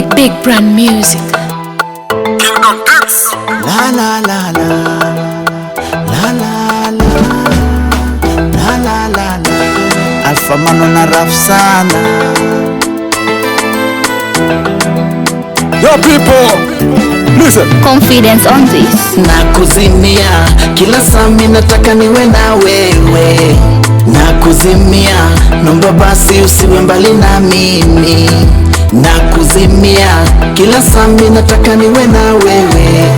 Big brand music. Kingdom Hits. La la la la la la la la la la. Alpha Mano na rap sana. Yo people, listen. Confidence on this. Nakuzimia kila saa mimi nataka niwe na wewe. Nakuzimia nomba basi usiwe mbali na mimi. Nakuzimia kila saa mimi nataka niwe na wewe.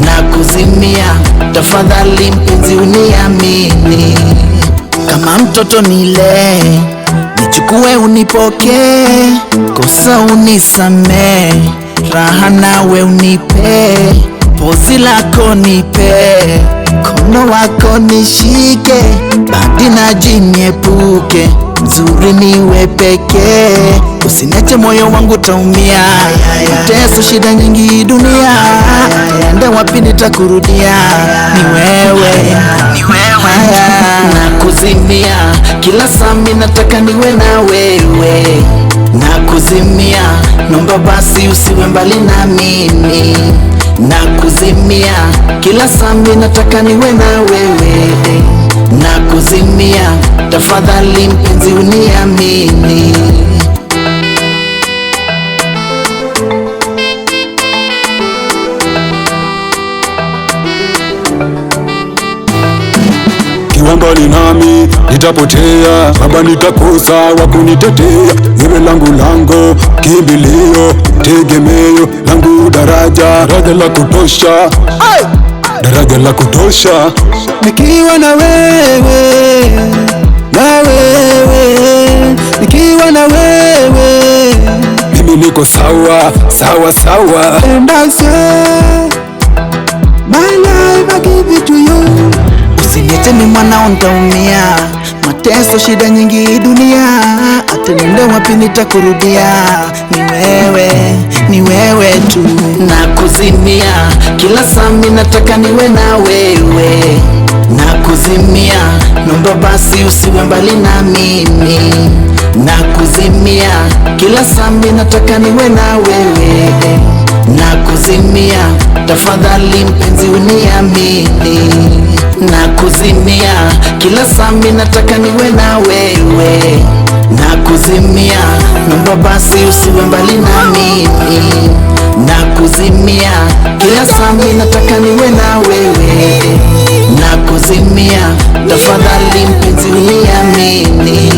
Nakuzimia tafadhali mpenzi uniamini. Kama mtoto nile nichukue unipokee, kosa unisamee, raha nawe unipe, pozi lako nipe, kono wako nishike, badi na jiniepuke, mzuri niwe pekee, usiniache moyo wangu taumia, mateso shida nyingi dunia, ende wapi nitakurudia, ni wewe. Nakuzimia kila saa mimi nataka niwe na wewe. Nakuzimia nomba basi usiwe mbali na mimi. Nakuzimia kila saa mimi nataka niwe na wewe. Nakuzimia tafadhali mpenzi uniamini. Ukiwa mbali nami nitapotea, baba nitakosa wakunitetea. Wewe lango kimbilio, tegemeo langu, daraja la kutosha, daraja la kutosha. Nikiwa na wewe, nikiwa na wewe, mimi niko sawa. and I say my life I give it to you. Usiniache mimi mwanao nitaumia, mateso shida nyingi dunia, hata niende wapi nitakurudia, ni wewe tu. Nakuzimia kila saa mimi nataka niwe na wewe. Nakuzimia nomba basi usiwe mbali na mimi. Nakuzimia kila saa mimi nataka niwe na wewe. Nakuzimia tafadhali mpenzi uniamini. Nakuzimia kila saa mimi nataka niwe na wewe. Nakuzimia nomba basi usiwe mbali na mimi. Nakuzimia kila saa mimi nataka niwe na wewe. Nakuzimia tafadhali mpenzi uniamini.